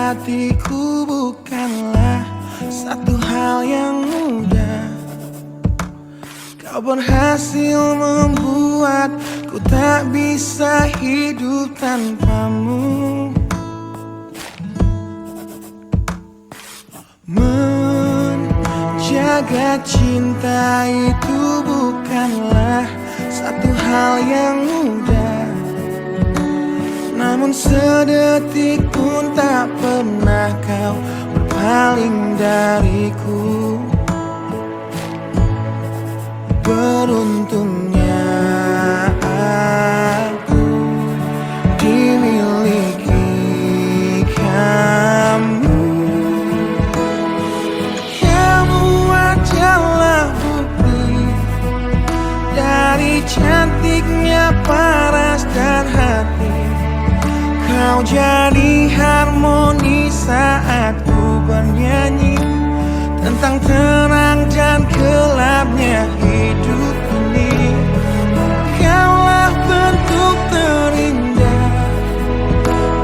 hatiku bukanlah satu hal yang mudah. Kau berhasil membuatku tak bisa hidup tanpamu. Menjaga cinta itu bukanlah satu hal yang mudah. Namun sedetik pun tak pernah kau berpaling dariku. Beruntungnya aku dimiliki kamu. Kamu adalah bukti dari cantiknya paras dan hati. Kau jadi harmoni saat ku bernyanyi tentang terang dan gelapnya hidup ini. Kaulah bentuk terindah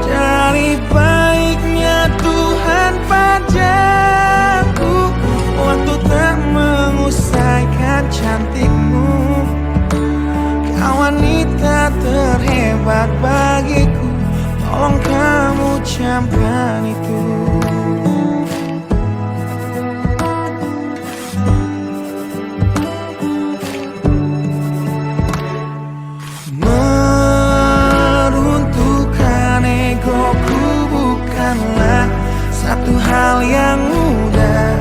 dari baiknya Tuhan padaku. Waktu tak mengusaikan cantikmu. Kau wanita terhebat bagiku. Tolong kamu camkan itu. Meruntuhkan egoku bukanlah satu hal yang mudah.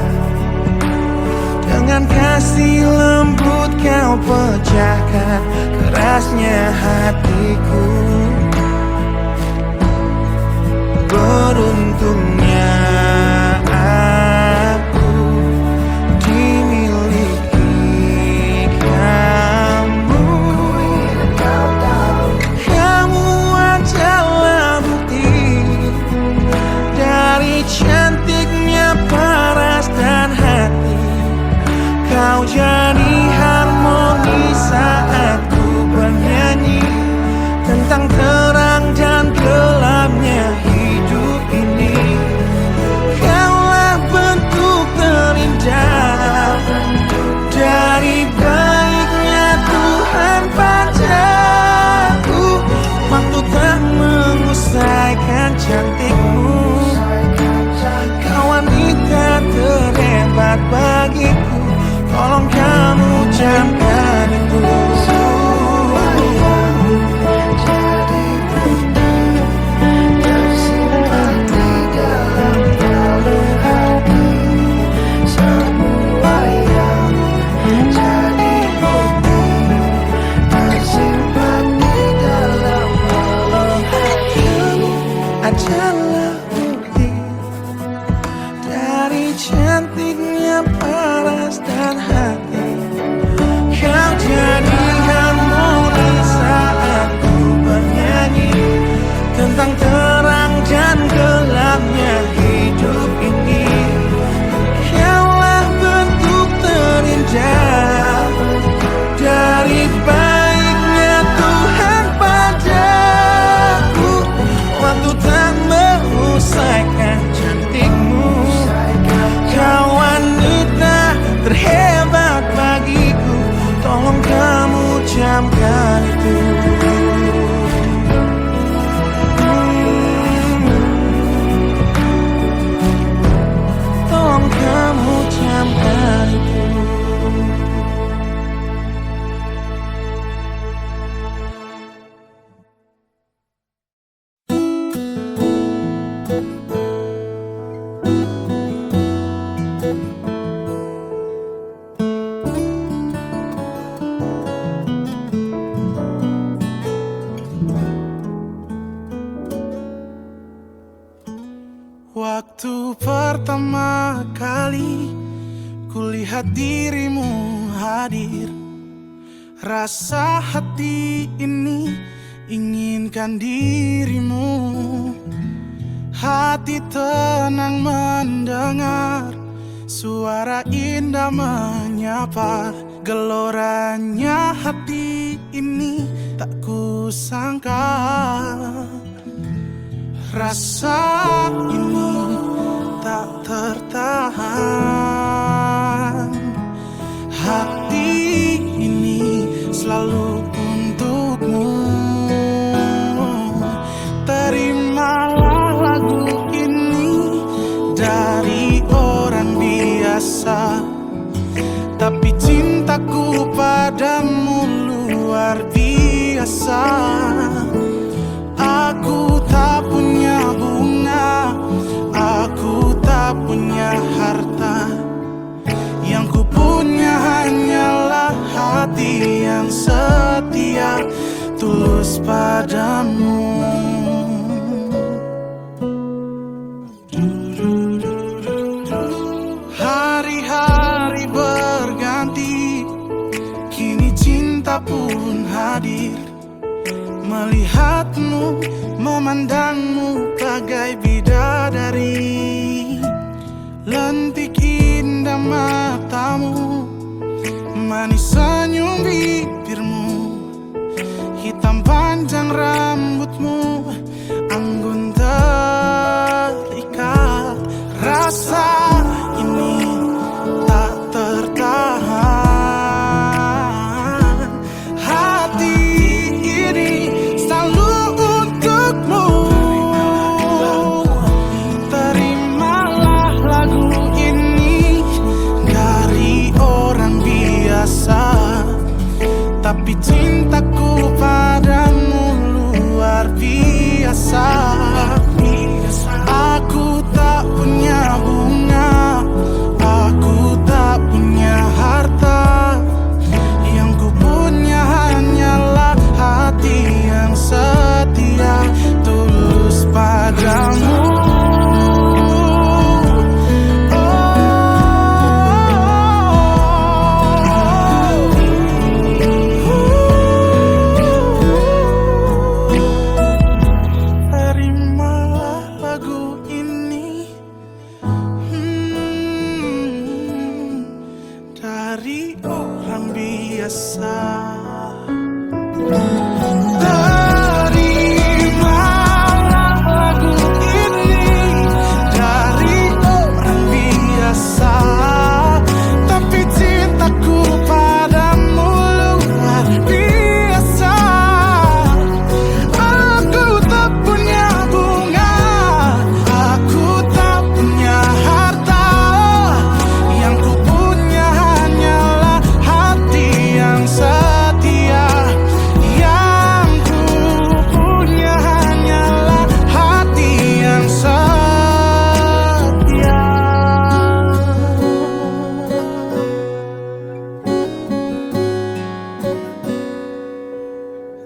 Dengan kasih lembut kau pecahkan kerasnya hatiku. Beruntungnya aku dimiliki kamu. Kamu adalah bukti dari cantiknya paras dan hati. Kau jadi harmoni saat ku bernyanyi tentang terang dan gelapnya hidup ini. Kaulah bentuk terindah dari baiknya Tuhan padaku. Waktu tak mengusaikan cantikmu. Kau wanita terhebat bagiku. Tolong kamu camkan itu. Adalah bukti dari cantiknya paras dan hati. Kau jadi harmoni saat ku bernyanyi tentang terang dan gelapnya hidup ini. Kaulah bentuk terindah dari baiknya Tuhan padaku. Waktu tak mengusaikan cantikmu. Kau wanita terhebat bagiku. Tolong kamu camkan itu. Tolong kamu camkan itu. Waktu pertama kali kulihat dirimu hadir, rasa hati ini inginkan dirimu. Hati tenang mendengar suara indah menyapa. Geloranya hati ini tak kusangka. Rasa ini Hati ini selalu untukmu. Terimalah lagu ini dari orang biasa, tapi cintaku padamu luar biasa. Aku tak punya bunga, aku tak punya harta. Yang ku punya hanyalah hati yang setia, tulus padamu. Hari-hari berganti, kini cinta pun hadir. Melihatmu, memandangmu bagai bidadari. Lentik indah matamu, manis senyum bibirmu, hitam panjang rambutmu, anggun terikat. Rasa ini tak tertahan. Hati ini selalu untukmu. Terimalah lagu ini dari orang biasa, tapi cintaku padamu luar biasa. Aku tak punya bunga, aku tak punya harta. Yang ku punya hanyalah hati yang setia, tulus padamu. Dari orang biasa. Terimalah lagu ini dari orang biasa, tapi cintaku padamu luar biasa. Aku tak punya bunga, aku tak punya harta. Yang ku punya hanyalah hati yang setia. Yang ku punya hanyalah hati yang setia.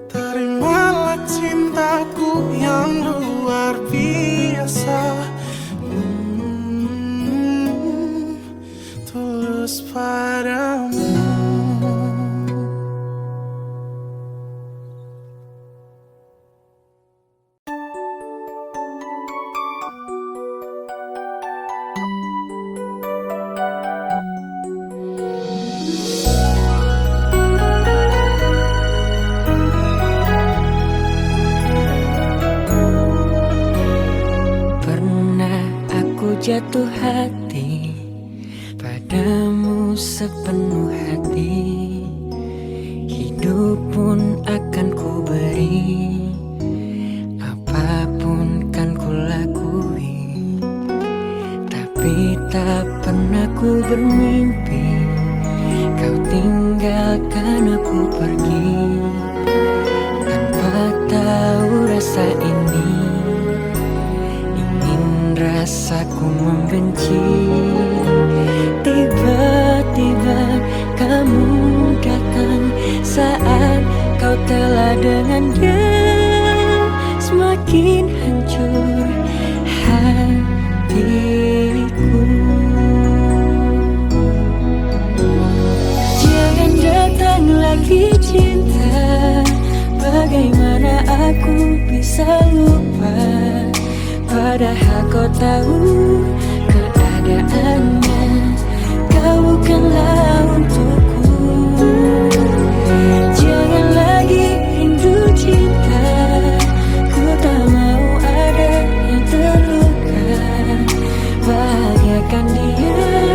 Terimalah cintaku yang luar biasa, tulus padamu. Pernah aku jatuh hati padamu sepenuh hati. Hidup pun akan ku beri, apapun kan ku lakui. Tapi tak pernah ku bermimpi kau tinggalkan aku pergi. Tanpa tahu rasa ini, rasaku membenci. Tiba-tiba kamu datang saat kau telah dengan dia. Semakin hancur hatiku. Jangan datang lagi cinta, bagaimana aku bisa lupa? Padahal kau tahu keadaannya, kau bukanlah untukku. Jangan lagi rindu cinta, ku tak mau ada yang terluka. Bahagiakan dia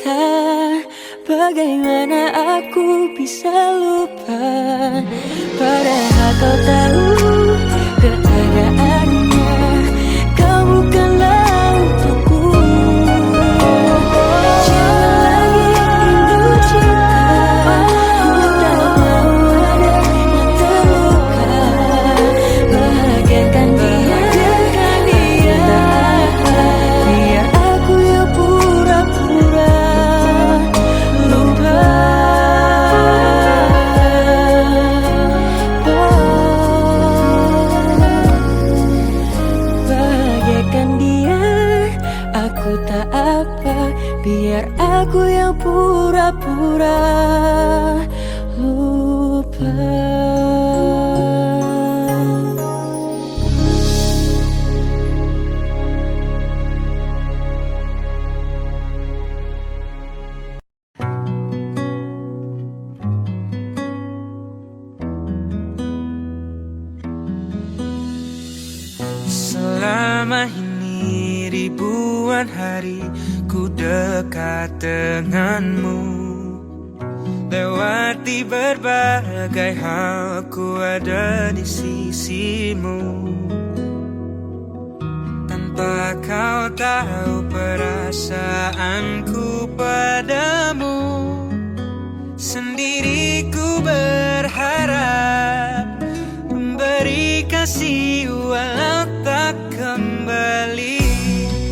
cinta. Bagaimana aku bisa lupa, padahal kau tahu keadaannya. Kau bukanlah untukku. Jangan lagi rindu cinta. Ku tak mau ada yang terluka. Bahagiakan dia, biar aku yang pura-pura lupa. Bahagiakan dia, aku tak apa, biar aku yang pura-pura lupa. Selama ini ribuan hari ku dekat denganmu. Lewati berbagai hal ku ada di sisimu. Tanpa kau tahu perasaanku padamu. Sendiri ku berharap memberi kasih walau tak kembali.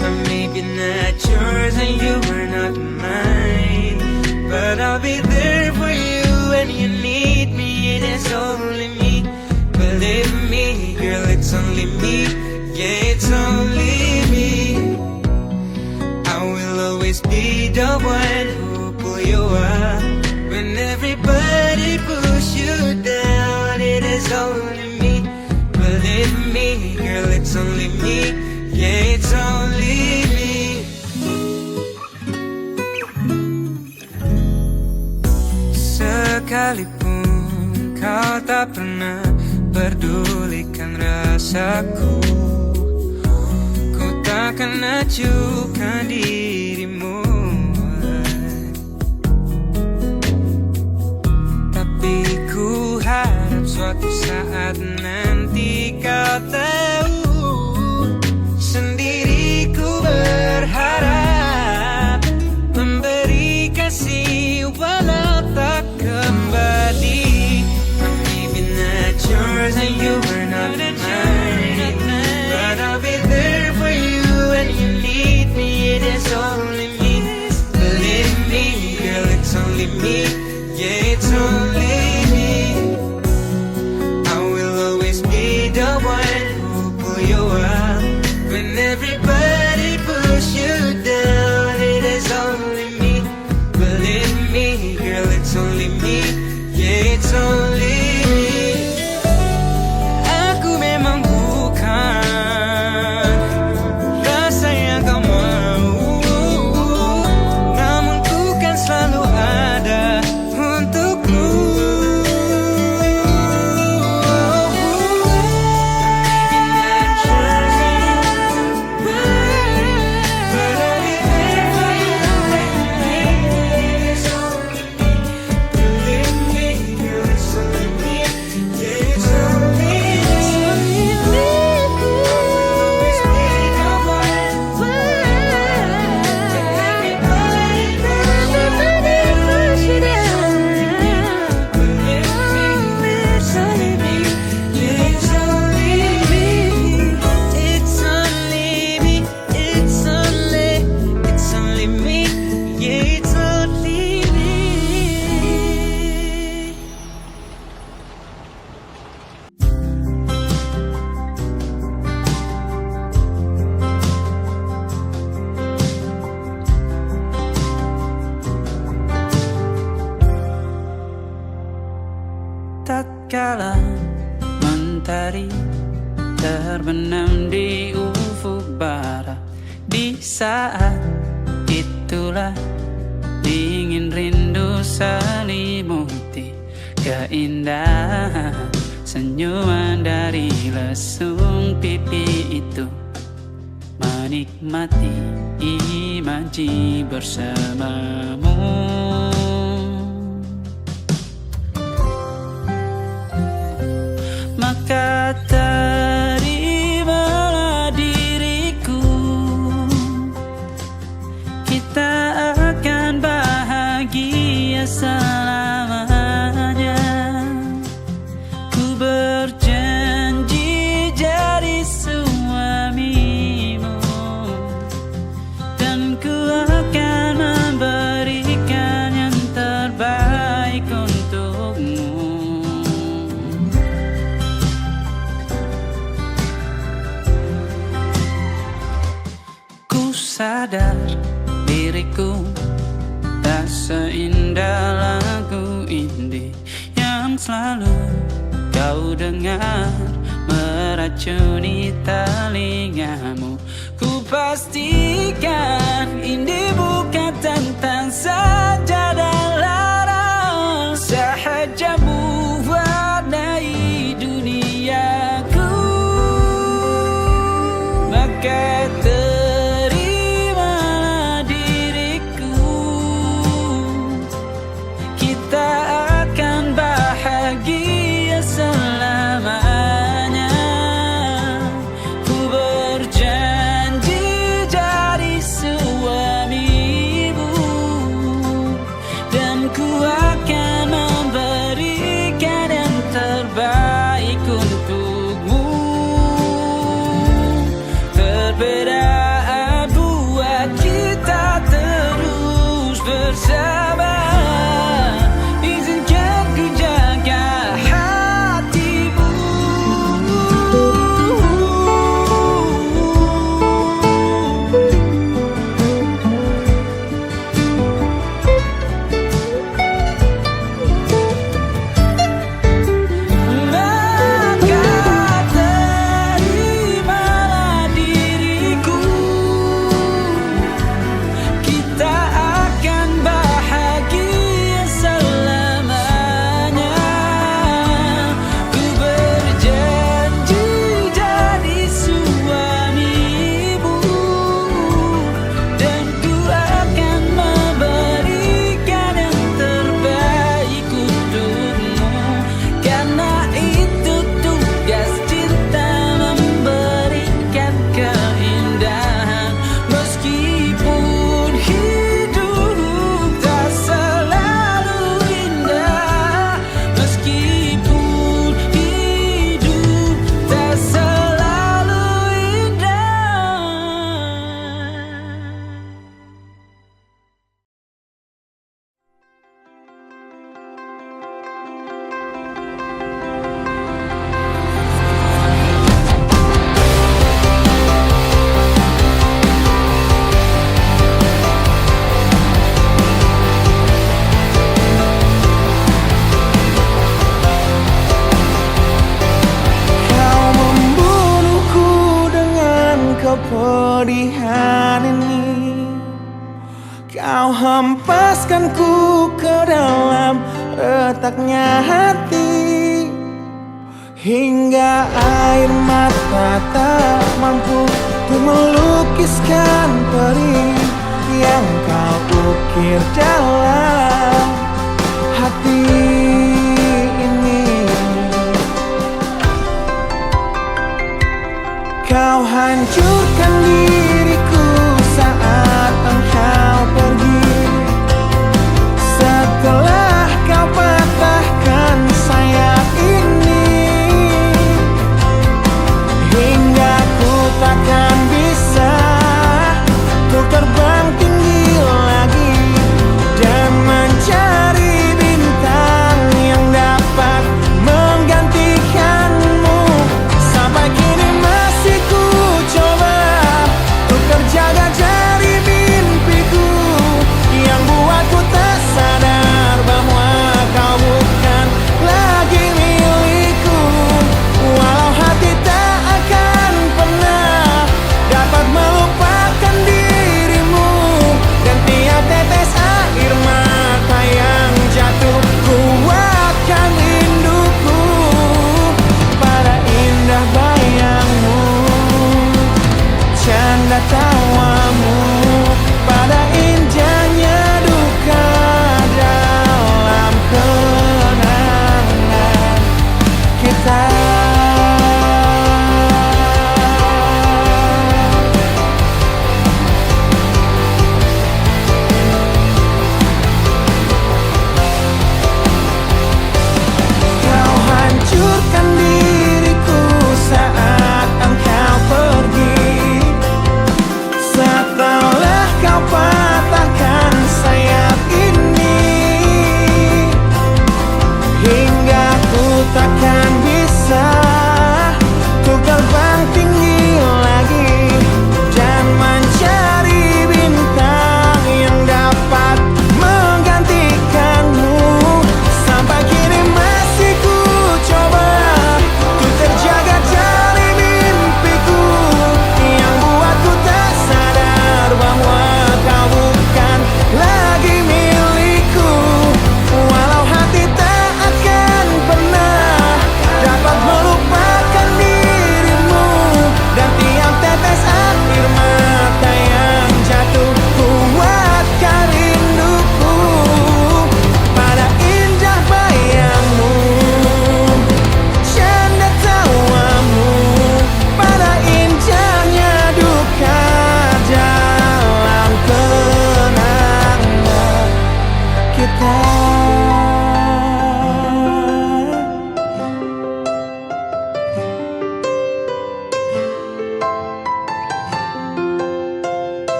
I may be not yours and you are not mine, but I'll be there for you when you need me. It is only me, believe me, girl, it's only me. Yeah, it's only me. I will always be the one who pull you up when everybody push you down. It is only me, believe me, girl, it's only me. Yeah, it's only me. Sekalipun kau tak pernah pedulikan rasaku, ku takkan acuhkan dirimu. Tapi ku harap suatu saat nanti kau tahu. Sendiri ku berharap memberi kasih walau tak kembali. I may be not yours and you are not mine, but I'll be there for you when you need me. It is only me, believe me, girl, it's only me. Yeah, it's only me. I will always be the one who pull you up when everybody push you down. It is only me, believe me, girl, it's only me. Yeah, it's only me. Aku memang bukan rasa yang kau mau, namun ku kan selalu ada untukmu. Tatkala mentari terbenam di ufuk barat, di saat itulah dingin rindu selimuti keindahan senyuman dari lesung pipi itu. menikmati imaji bersamamu. Maka terimalah diriku, kita akan bahagia selamanya. Ku berjanji jadi suamimu, dan ku akan memberikan yang terbaik untukmu. Ku sadar diriku tak seindah lagu indie yang selalu kau dengar meracuni telingamu. Ku pastikan indie bukan tentang saja dan lara, sahaja mewarnai duniaku. Maka terimalah diriku, kita akan bahagia selamanya. Ku berjanji jadi suamimu, dan ku akan memberikan yang terbaik untukmu. Perbedaan buat kita terus bersama. Izinkan ku jaga hatimu. Maka terimalah diriku, kita akan bahagia selamanya. Ku berjanji jadi suamimu, dan ku akan memberikan yang terbaik untukmu. Karena itu tugas cinta, memberikan keindahan. Meskipun hidup tak selalu indah, meskipun hidup tak selalu indah. Kau membunuhku dengan kepedihan ini. Kau hempaskanku ke dalam retaknya hati, hingga air mata tak mampu untuk melukiskan perih yang kau ukir dalam hati ini. Kau hancurkan diriku saat engkau pergi, setelah kau patahkan sayap ini, hingga ku takkan bisa untuk terbang tinggi lagi dan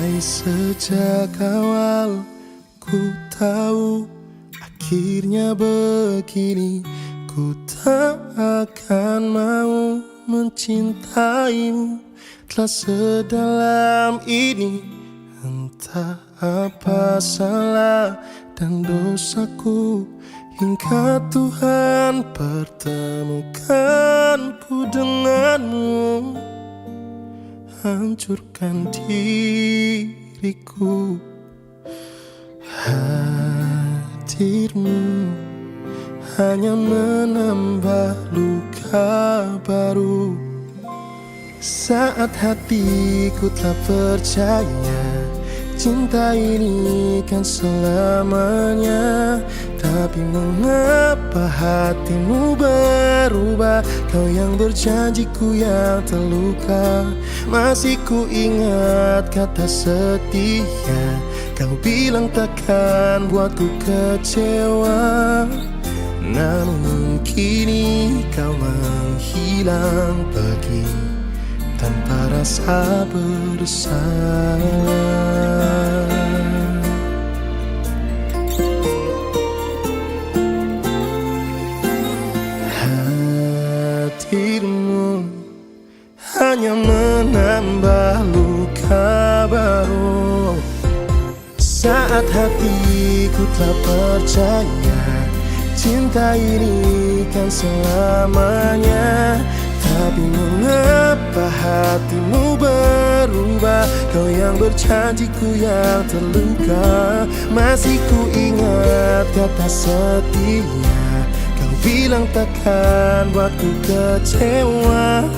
Hai, sejak awal ku tahu akhirnya begini. Ku tak akan mau mencintaimu telah sedalam ini. Entah apa salah dan dosaku, hingga Tuhan pertemukanku denganmu. Hancurkan diriku, hadirmu hanya menambah luka baru. Saat hatiku tak percaya cinta ini kan selamanya, tapi mengapa hatimu berubah? Kau yang berjanjiku yang terluka. Masih ku ingat kata setia, kau bilang takkan buatku kecewa. Namun kini kau menghilang pergi tanpa rasa bersalah. Hadirmu hanya menambah luka baru. Saat hatiku tak percaya cinta ini kan selamanya, tapi mengapa hatimu berubah? Kau yang berjanjiku yang terluka. Masih ku ingat kata setia, kau bilang takkan buatku kecewa.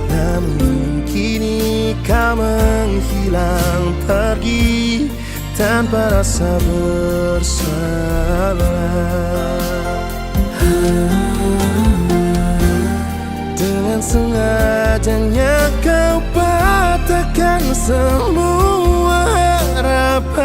Namun kini kau menghilang pergi tanpa rasa bersalah. Dengan sengajanya kau patahkan semua harapan.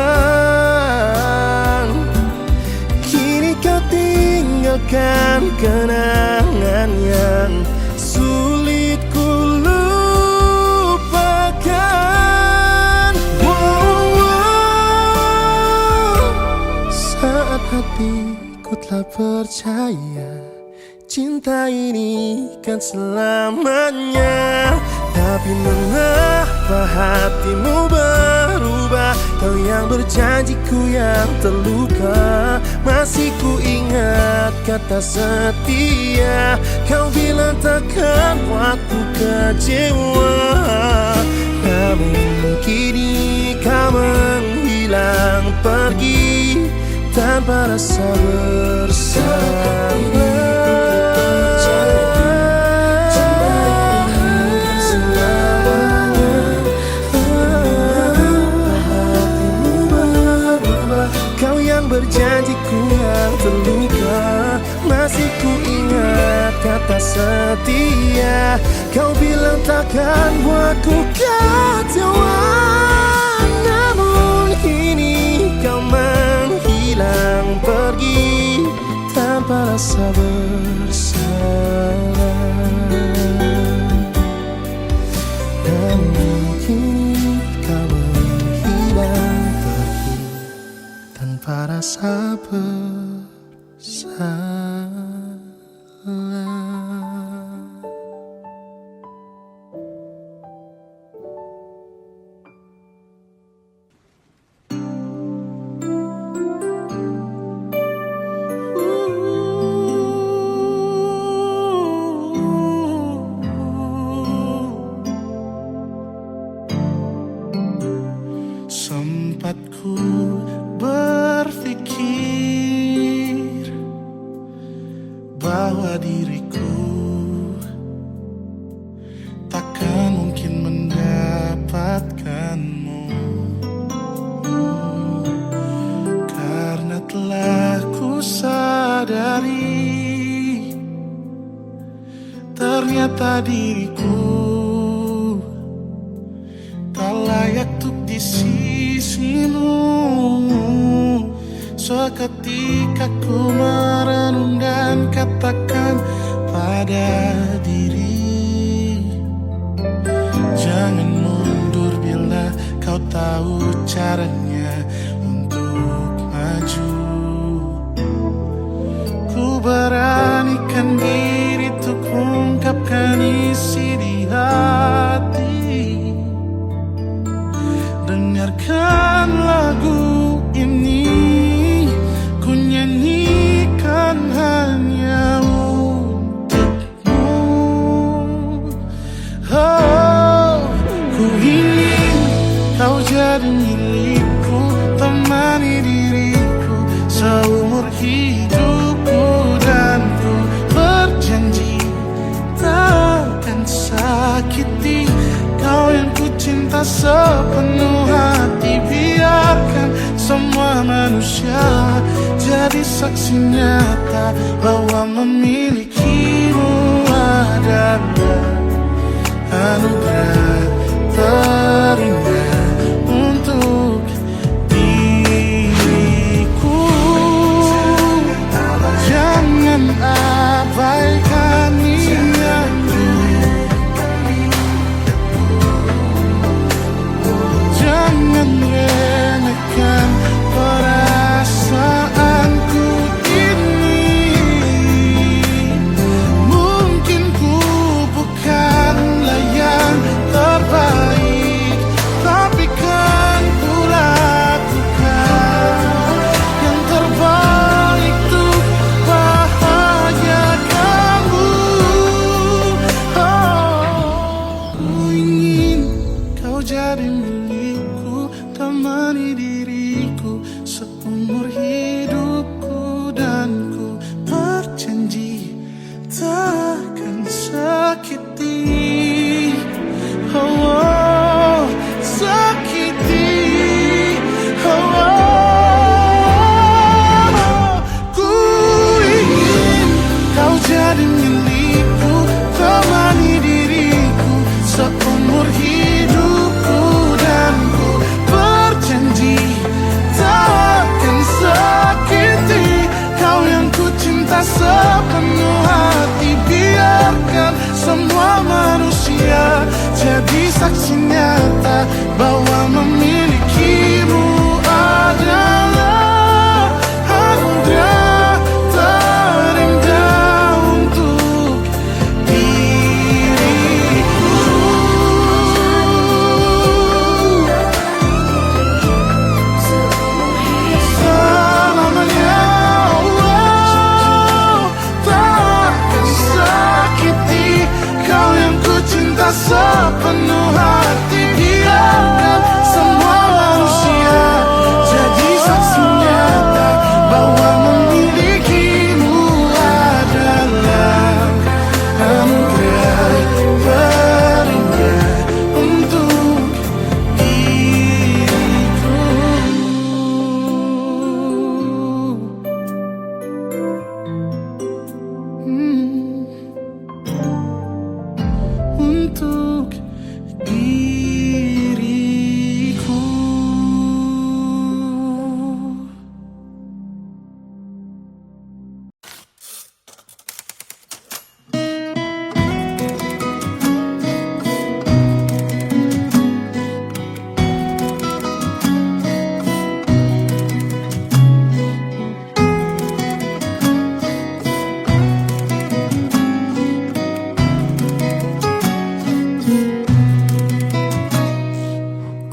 Kini kau tinggalkan kenangan yang sulit ku lupakan. Saat hatiku telah percaya cinta ini kan selamanya, tapi mengapa hatimu berubah? Kau yang berjanjiku yang terluka. Masih ku ingat kata setia, kau bilang takkan buatku kecewa. Namun kini kau menghilang pergi tanpa rasa bersalah. Kau yang berjanjiku yang terluka. Masih ku ingat kata setia, kau bilang takkan buatku kecewa. Namun kini kau menghilang pergi tanpa rasa bersalah. Namun kini kau menghilang pergi tanpa rasa bersalah. Sempat ku berpikir bahwa diriku takkan mungkin mendapatkanmu, karena telah ku sadari ternyata diriku tak layak untuk di sisimu. Seketika ku merenung dan katakan pada diri, jangan mundur bila kau tak jadi saksi nyata bahwa memilikimu adalah anugerah terindah untuk diriku. Jangan abaikan niatku, jangan remehkan perasaanku ini. Mungkin ku bukanlah yang terbaik, tapi kan ku lakukan yang terbaik untuk bahagiakanmu. Ku ingin kau jadi milikku, temani diriku seumur hidupku, dan ku berjanji takkan sakiti, oh, sakiti, oh. Ku ingin kau jadi milikku, temani diriku seumur hidupku, dan ku berjanji takkan sakiti kau yang ku cinta sepenuh hati. Biarkan semua manusia jadi saksi nyata bahwa memilikimu adalah anugerah terindah untuk diriku. Selamanya, oh, takkan sakiti kau yang ku cinta sepenuh hati. Biarkan semua manusia jadi saksi nyata bahwa memilikimu adalah anugerah terindah untuk diriku. Untuk diriku.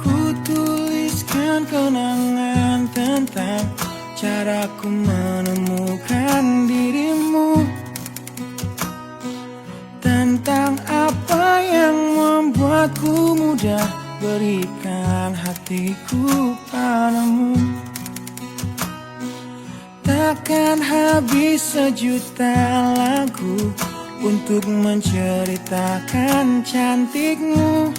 Ku tuliskan kenangan tentang caraku menemukan dirimu, tentang apa yang membuatku mudah berikan hatiku padamu. Takkan habis sejuta lagu untuk menceritakan cantikmu.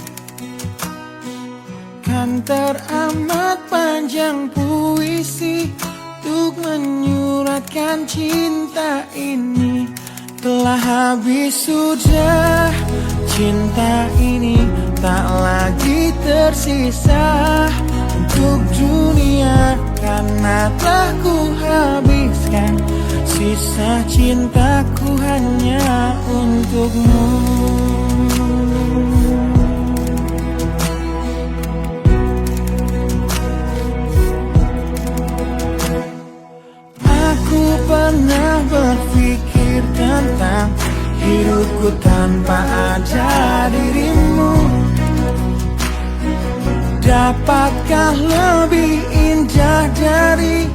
Kan teramat panjang puisi untuk menyuratkan cinta ini. Telah habis sudah cinta ini, tak lagi tersisa untuk dunia, karena telah ku habiskan sisa cintaku hanya untukmu. Aku pernah berpikir tentang hidupku tanpa ada dirimu. Dapatkah lebih indah dari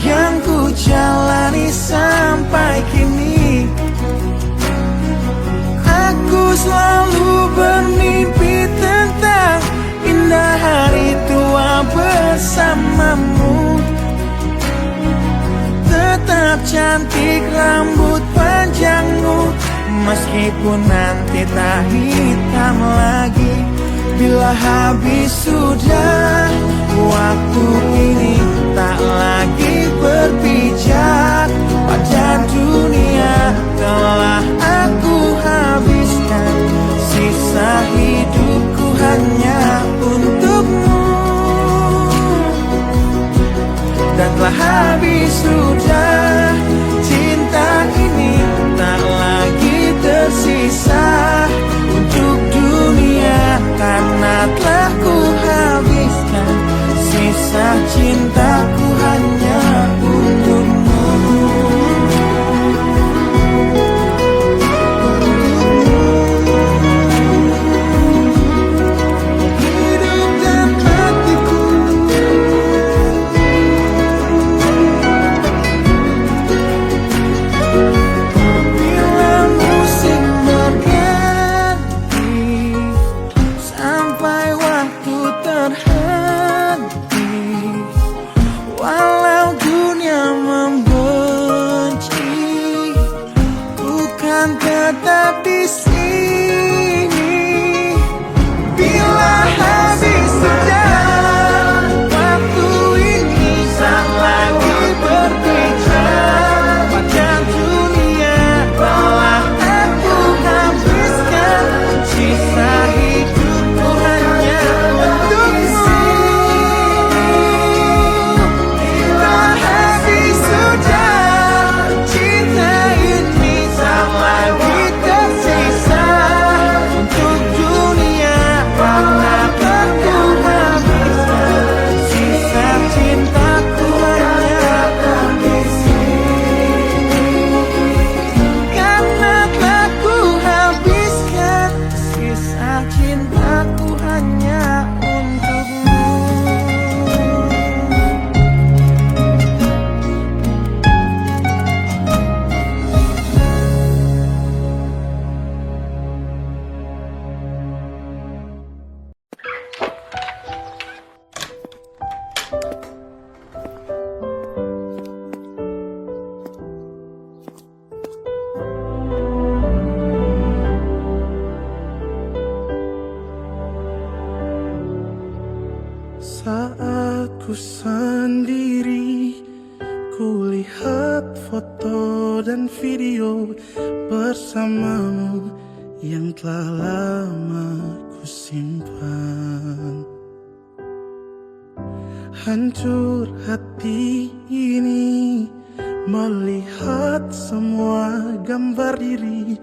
yang ku jalani sampai kini? Aku selalu bermimpi tentang indah hari tua bersamamu. Tetap cantik rambut panjangmu, meskipun nanti tak hitam lagi. Bila habis sudah waktu ini, tak lagi berbicara. dan telah habis sudah. Cinta ini tak lagi tersisa untuk dunia, karena telah ku habiskan sisa cintaku hanya untukmu. Hidup dan matiku, bila musim berganti, sampai waktu terhenti, walau dunia membenci, bukan tetap di sini. Bila habis sejak waktu ini, tak lagi berbicara pada dunia, telah aku habiskan sisa hidupku hanya untukmu. Bila habis sudah, cinta ini tak lagi tersisa untuk dunia, karena aku habiskan sisa cintaku hanya di sini. Karena telah ku habiskan sisa cintaku hanya untukmu. Saat ku sendiri, ku lihat foto dan video bersamamu yang telah lama ku simpan. Hancur hati ini melihat semua gambar diri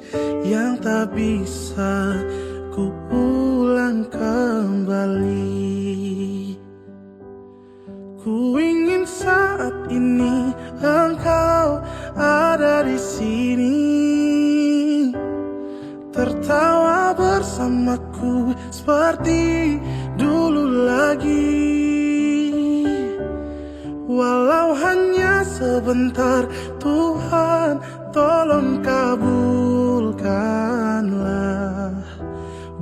yang tak bisa ku ulang kembali. Ku ingin saat ini engkau ada di sini, tertawa bersamaku seperti dulu lagi. Walau hanya sebentar, Tuhan tolong kabulkanlah.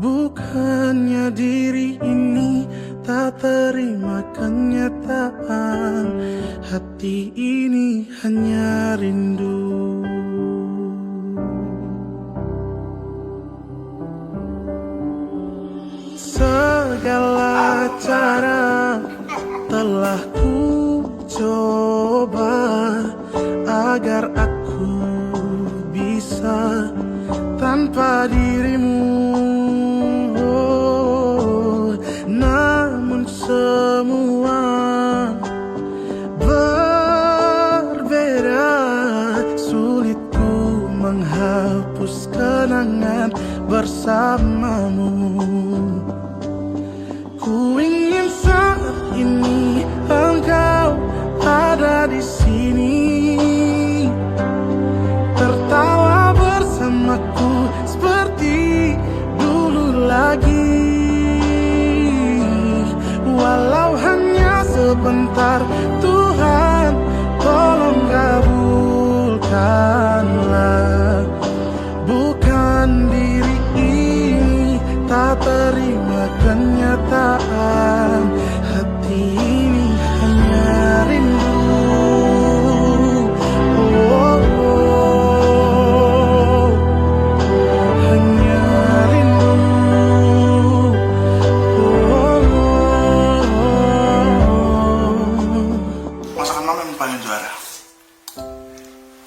Bukannya diri ini tak terima kenyataan, hati ini hanya rindu. Segala cara telah ku coba agar aku bisa tanpa dirimu. Namun semua berbeda, sulit ku menghapus kenangan bersamamu. Ku ingin saat ini engkau ada di sini, tertawa bersamaku seperti dulu lagi. Walau hanya sebentar, Tuhan tolong kabulkanlah. Bukan diri ini tak terima kenyataan, hati ini hanya rindu. Oh, oh, hanya rindu. Masakan mama yang paling juara.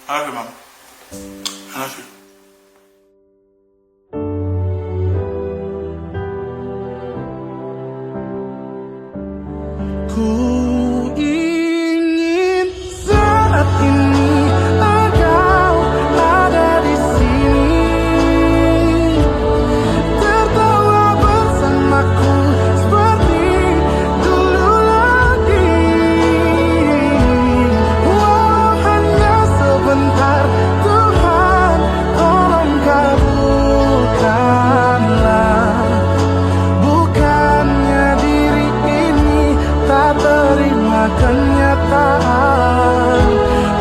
I love you, mom. I love you. Ku ingin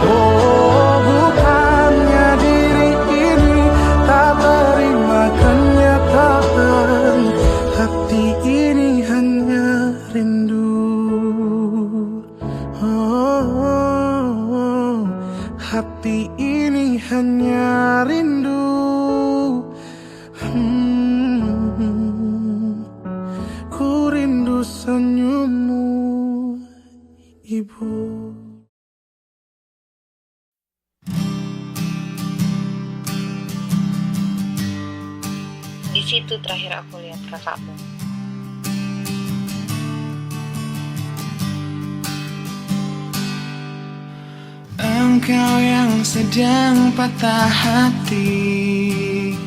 Oh, bukannya diri ini tak terima kenyataan, hati ini hanya rindu. Oh, hati ini hanya rindu. Ku rindu senyummu, Ibu. Di situ terakhir aku lihat kakakmu. Engkau yang sedang patah hati,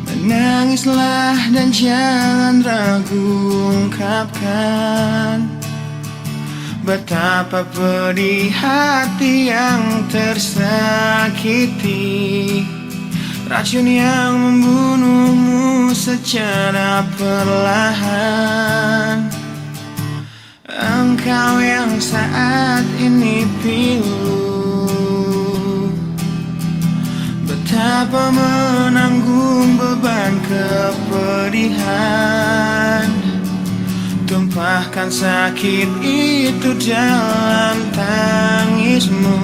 menangislah dan jangan ragu ungkapkan betapa pedih hati yang tersakiti, racun yang membunuhmu secara perlahan. Engkau yang saat ini pilu, betapa menanggung beban kepedihan, tumpahkan sakit itu dalam tangismu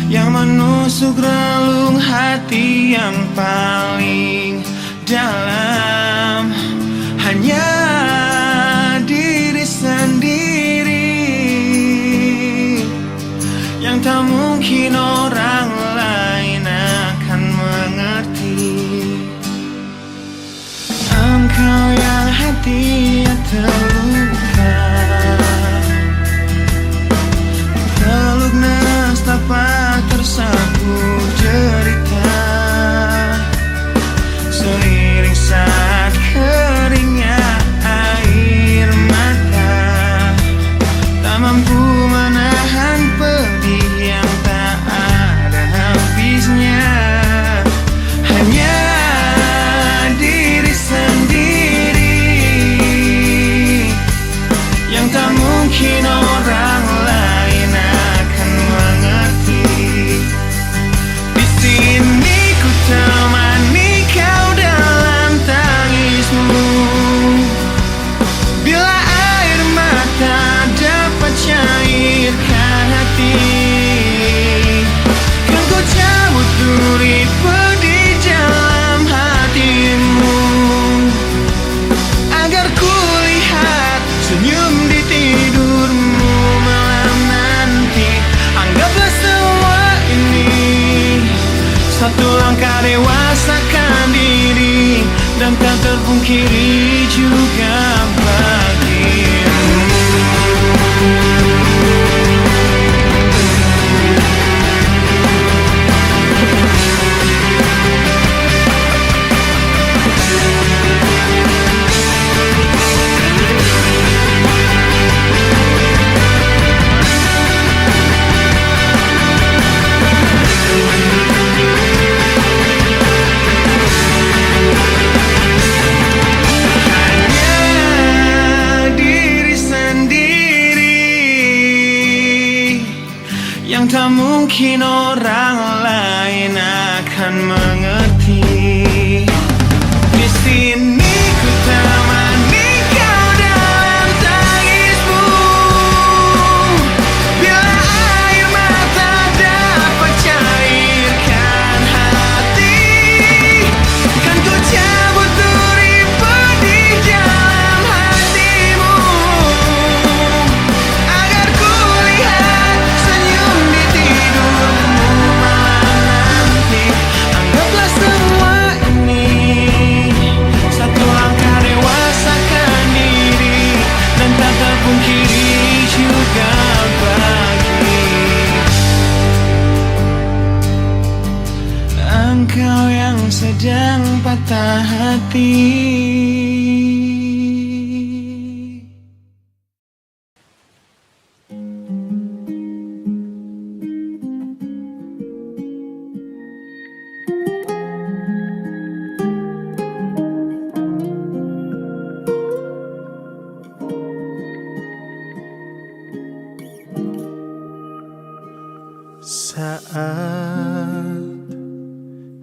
yang menusuk relung hati yang paling dalam. Hanya diri sendiri yang tak mungkin orang lain akan mengerti. Engkau yang hatinya terluka, peluk nestapa tersapu derita, seiring saat keringnya air mata, tak mampu menahan pedih yang tak ada habisnya. Hanya diri sendiri yang tak mungkin orang lain akan mengerti. Di sini ku temani kau dalam tangismu, bila air mata dapat cairkan hati, kan ku cabut duri pedih dalam hatimu, agar ku lihat senyum di tidurmu malam nanti. Anggaplah semua ini satu langkah dewasakan diri, dan tak terpungkiri juga bagimu. Diri sendiri yang tak mungkin orang lain akan mengerti. Di sini ku temani kau dalam tangismu, bila air mata dapat cairkan hati, kan ku cabut duri pedih dalam hatimu, agar ku lihat senyum di tidurmu malam nanti. Anggaplah semua ini satu langkah dewasakan diri, dan tak terpungkiri juga bagi engkau yang sedang patah hati. Saat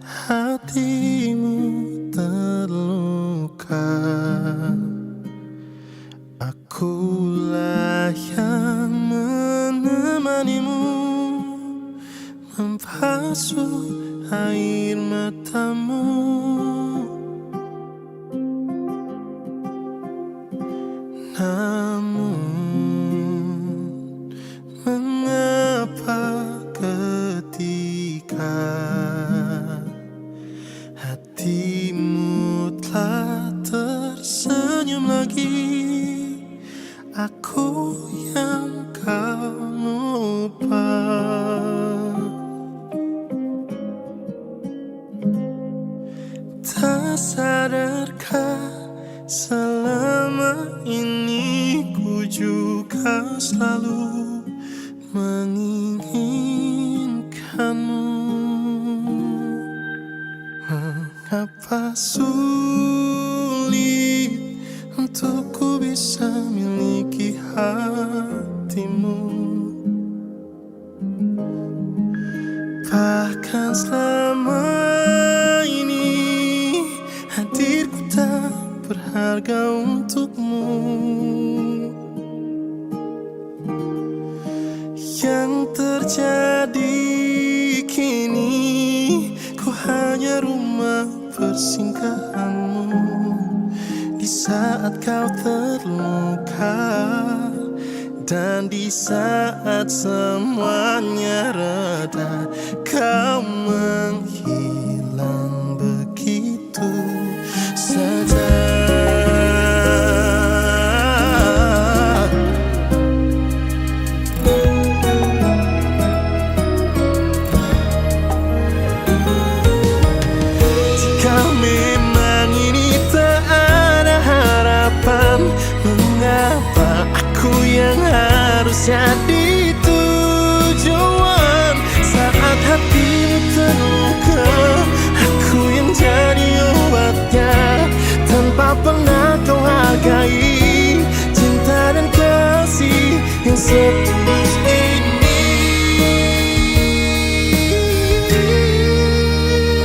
hatimu terluka, akulah yang menemanimu, membasuh air matamu. Namun mengapa ketika hatimu telah tersenyum lagi, aku yang kau lupa. Tak sadarkah selama ini ku juga selalu menginginkanmu. Mengapa sulit untuk ku bisa miliki hatimu, bahkan selama ini hadirku tak berharga untukmu. Yang terjadi kini, ku hanya rumah persinggahanmu di saat kau terluka, dan di saat semuanya reda, kau menghilang begitu saja. Jika memang ini tak ada harapan, mengapa aku yang harus jadi tujuan? Saat hatimu terluka, aku yang jadi obatnya, tanpa pernah kau hargai cinta dan kasih yang setulus ini.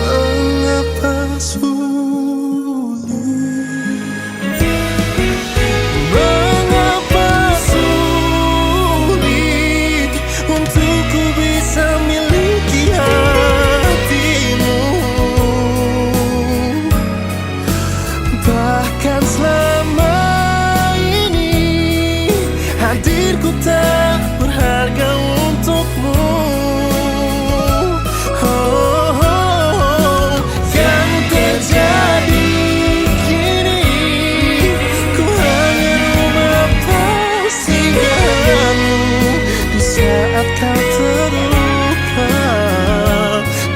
Mengapa sulit, mengapa sulit untuk ku bisa miliki hatimu, bahkan selama ini hadirku tak berharga untukmu. Yang terjadi kini, ku hanya rumah persinggahanmu di saat kau terluka,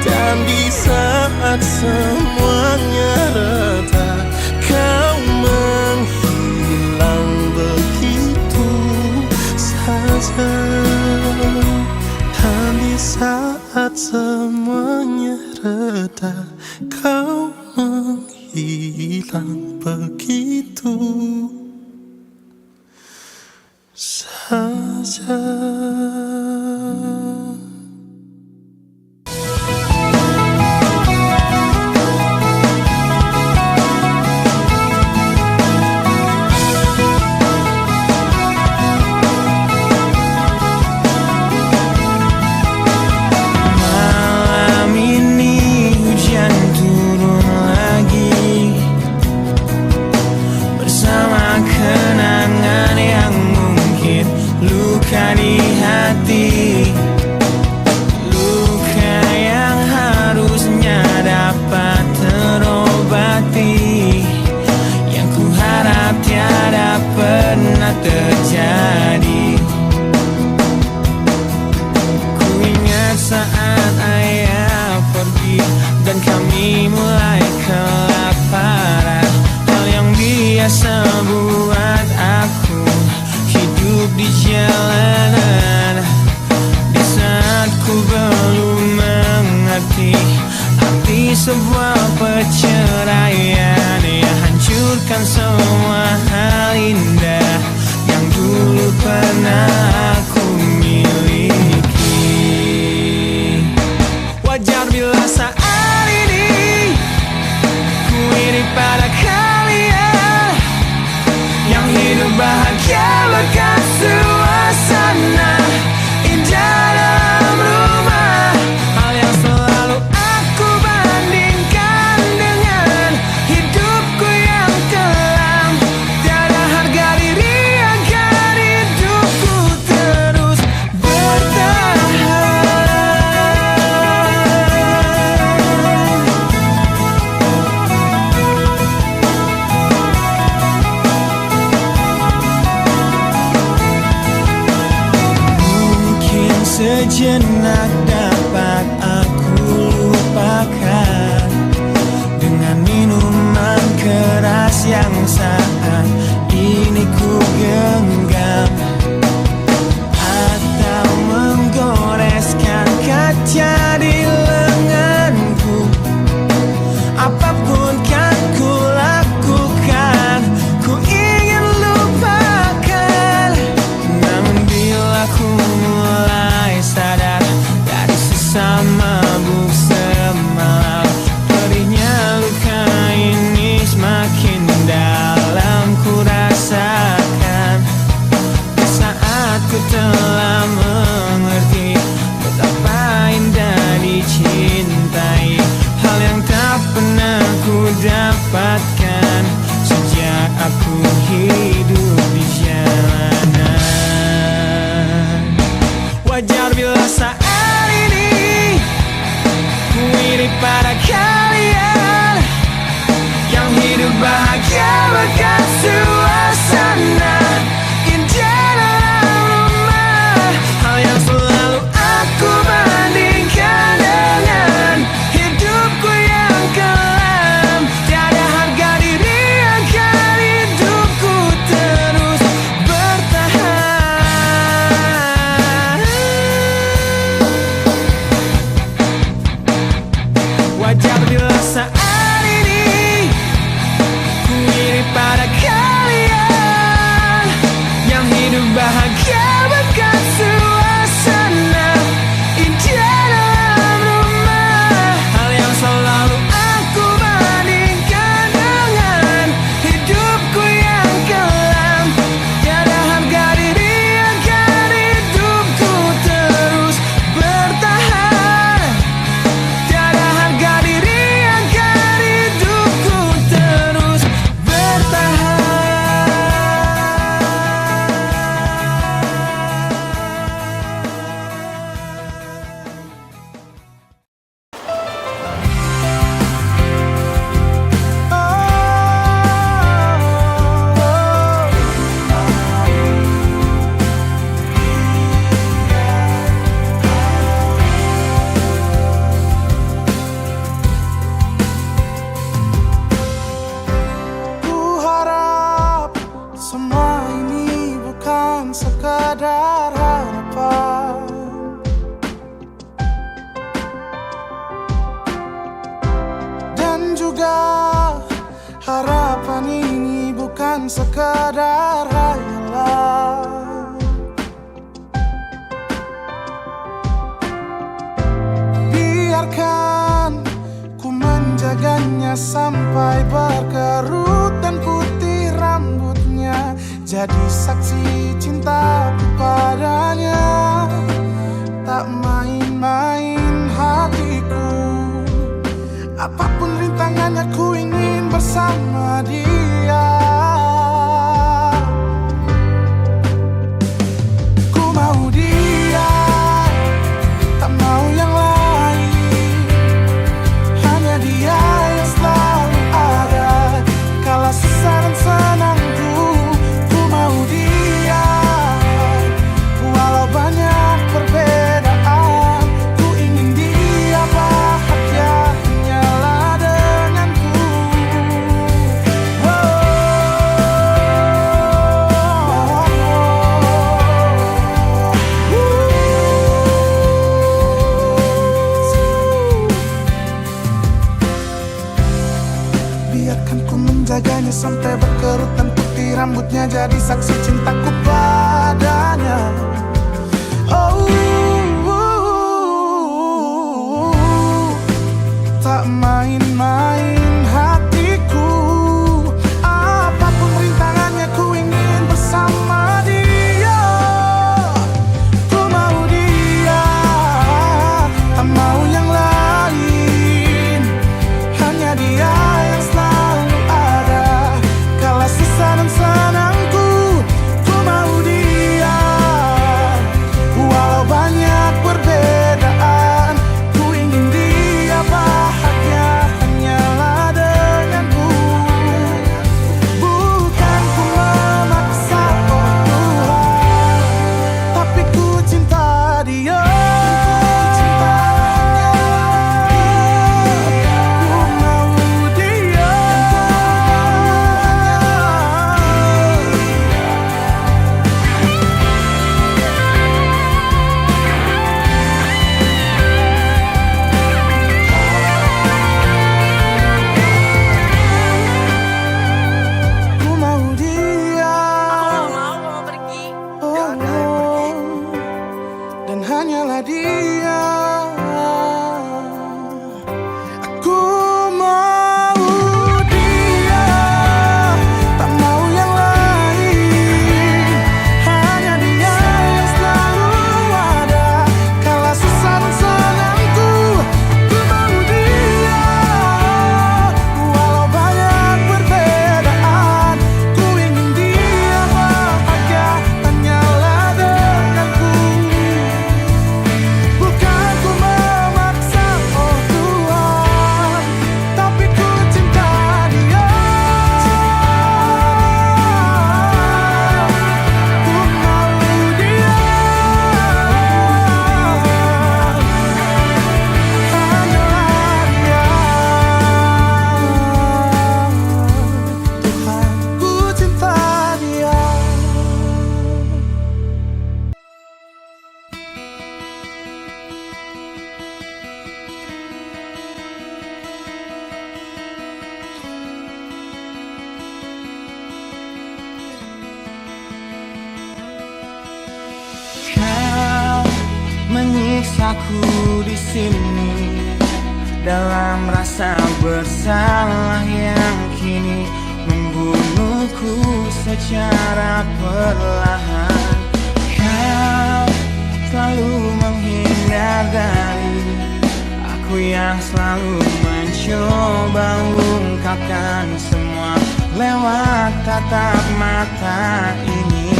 dan di saat semuanya reda, kau menghilang begitu saja. Dan di saat semuanya reda, kau menghilang begitu saja. Malam ini hujan turun lagi, bersama kenangan yang mungkin luka di hati, luka yang harusnya dapat terobati, yang ku harap tiada pernah terjadi. Ku ingat saat ayah pergi dan kami mulai kelaparan, hal yang biasa buat aku hidup di jalanan. Di saat ku belum mengerti arti sebuah perceraian yang hancurkan semua hal indah yang dulu pernah sejenak dapat aku lupakan dengan minuman keras yang saat ini ku genggam, atau menggoreskan kaca di lenganku. Apapun kan ku lakukan, ku ingin lupakan. Namun bila ku mulai sadar dari sesama mabuk semalam, perihnya luka ini semakin dalam ku rasakan. Di saat ku telah mengerti betapa indah dicintai, hal yang tak pernah ku dapatkan sejak aku hidup di jalanan. Wajar bila saat ini ku iri pada kalian yang hidup bahagia bahkan suasana indah dalam rumah. Hal yang selalu aku bandingkan dengan hidupku yang kelam. Tiada harga diri agar hidupku terus bertahan. Wajar bila saat ini ku iri pada kalian yang hidup bahagia bahkan suasana indah dalam rumah. Hal yang selalu aku bandingkan dengan hidupku yang kelam. Tiada harga diri agar hidupku terus bertahan. Tiada harga diri agar hidupku terus bertahan. Ku harap semua ini bukan sekadar harapan, dan juga harapan ini bukan sekadar hayalan. Biarkan ku menjaganya sampai berkerut dan putih rambutnya, jadi saksi cintaku padanya. Tak main-main hatiku, apapun rintangannya ku ingin bersama dia. Ku mau dia, tak mau yang lain. Hanya dia yang selalu ada kala susah dan senangku. Ku mau dia, walau banyak perbedaan. Ku ingin dia bahagia hanyalah denganku. Biarkan ku menjaganya sampai berkerut dan putih rambutnya, jadi saksi cintaku padanya. Oh, tak main-main hatiku, apapun rintangannya ku ingin bersama dia. Ku mau dia, tak mau yang lain. Hanya dia yang selalu ada kala susah dan senangku. hanyalah dia. Aku mau dia, tak mau yang lain. Hanya dia yang selalu ada kala susah dan senangku. Ku mau dia, walau banyak perbedaan. Ku ingin dia bahagia, hanyalah denganku. Bukan ku memaksa, oh Tuhan, tapi ku cinta dia. Ku mau dia, hanyalah dia. Tuhan, ku cinta dia. Kau menyiksaku di sini dalam rasa bersalah yang kini membunuhku secara perlahan. Kau selalu menghindar dari aku yang selalu mencoba ungkapkan semua lewat tatap mata ini.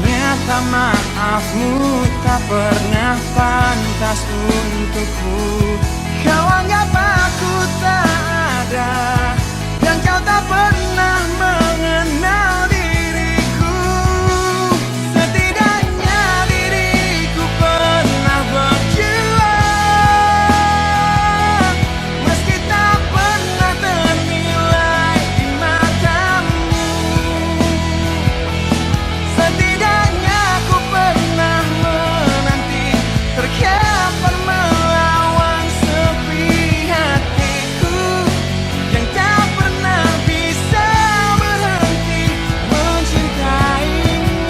Ternyata maafmu tak pernah pantas untukku. Kau anggap aku tak ada, dan kau tak pernah mengenal diriku. Setidaknya diriku pernah berjuang, meski tak pernah ternilai di matamu. Setidaknya aku pernah menanti, terkapan melawan sepi hatiku yang tak pernah bisa berhenti mencintaimu.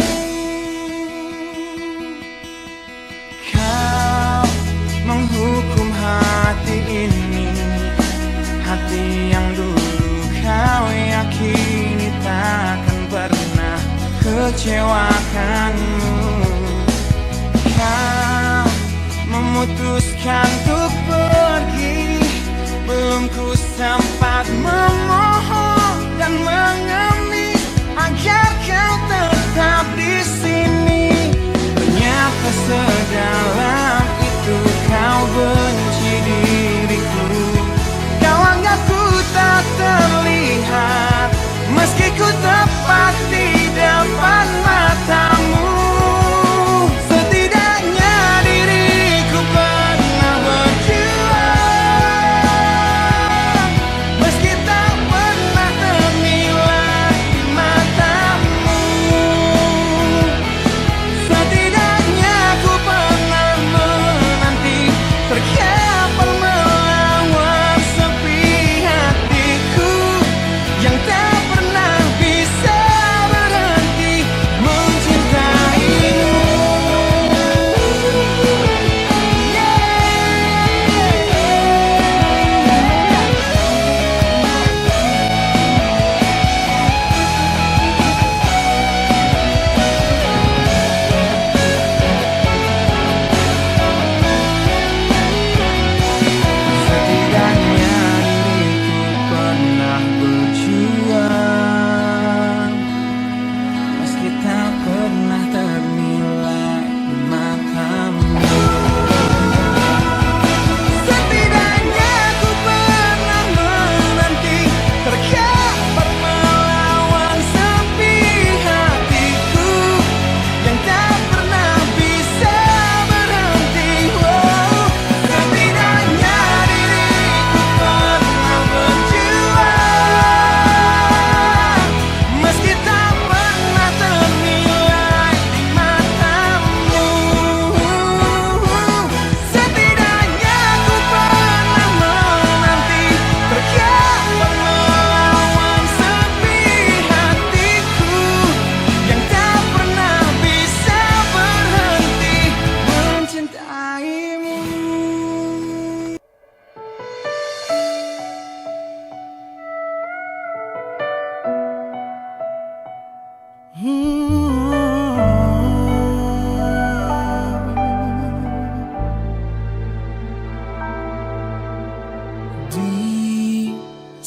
Kau menghukum hati ini, hati yang dulu kau yakini takkan pernah kecewakanmu. Kau memutuskan untuk pergi, belum ku sempat memohon dan mengemis agar kau tetap di sini. Ternyata sedalam itu kau benci diriku. Kau anggap ku tak terlihat, meski ku tepat di depan matamu. Setidaknya diriku pernah berjuang,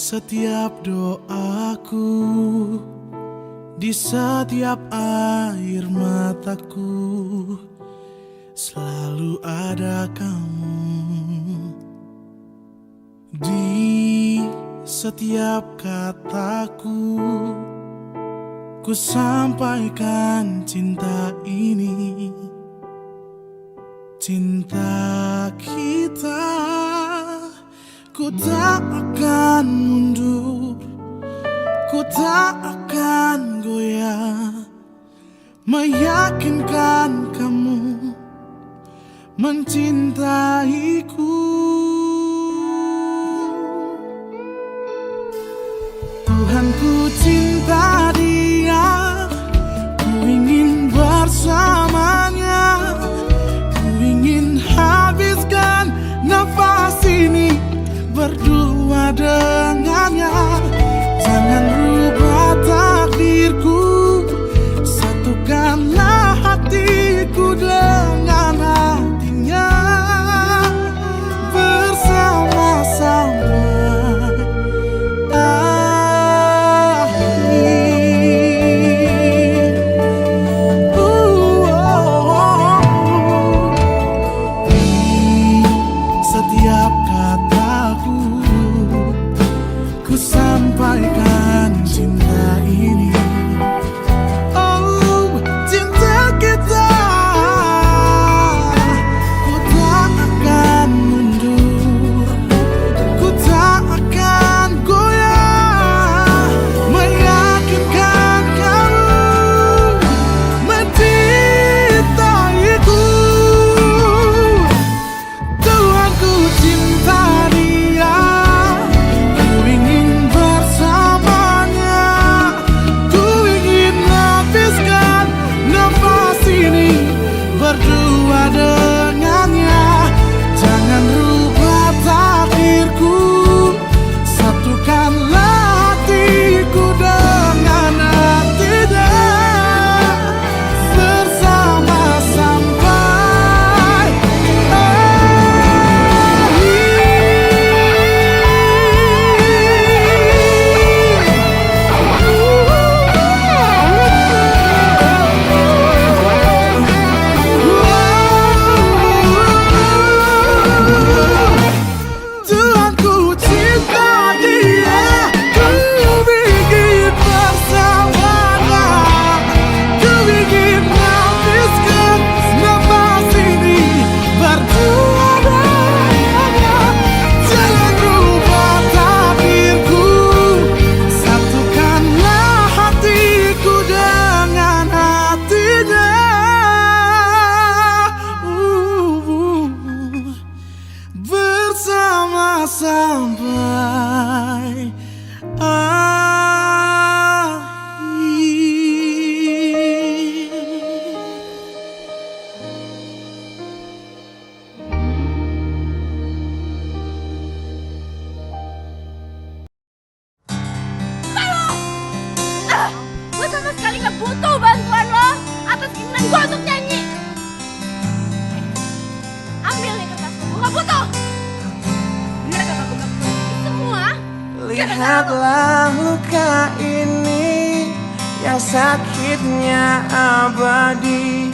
setiap doaku, di setiap air mataku, selalu ada kamu. Di setiap kataku, ku sampaikan cinta ini. Cinta kita, ku tak akan mundur, ku tak akan goyah, meyakinkan kamu mencintaiku. Tuhan, ku cinta dia, ku ingin bersamanya, ku ingin habiskan nafas ini berdua dengannya. Jangan rubah takdirku, satukanlah hatiku dengan hatinya, bersama-sama setiap kataku, ku sampaikan cinta ini. Oh, cinta kita, ku tak akan mundur, ku tak akan goyah, meyakinkan kamu mencintaiku. Tuhan, ku cinta dia, ku ingin bersamanya, ku ingin habiskan nafas ini berdua dengannya. Jangan rubah takdirku, satukanlah hatiku dengan hatinya, bersama sampai Tuhan, ku cinta dia, ku ingin bersamanya, ku ingin habiskan nafas ini berdua dengannya. Jangan rubah takdirku, satukanlah hatiku dengan hatinya, bersama sampai Gue sama sekali gak butuh bantuan lo atas keinginan gue untuk nyanyi. Ambil nih kertas lo, gue gak butuh. Bener kata gue gak butuh. Ini semua Lihatlah luka ini yang sakitnya abadi,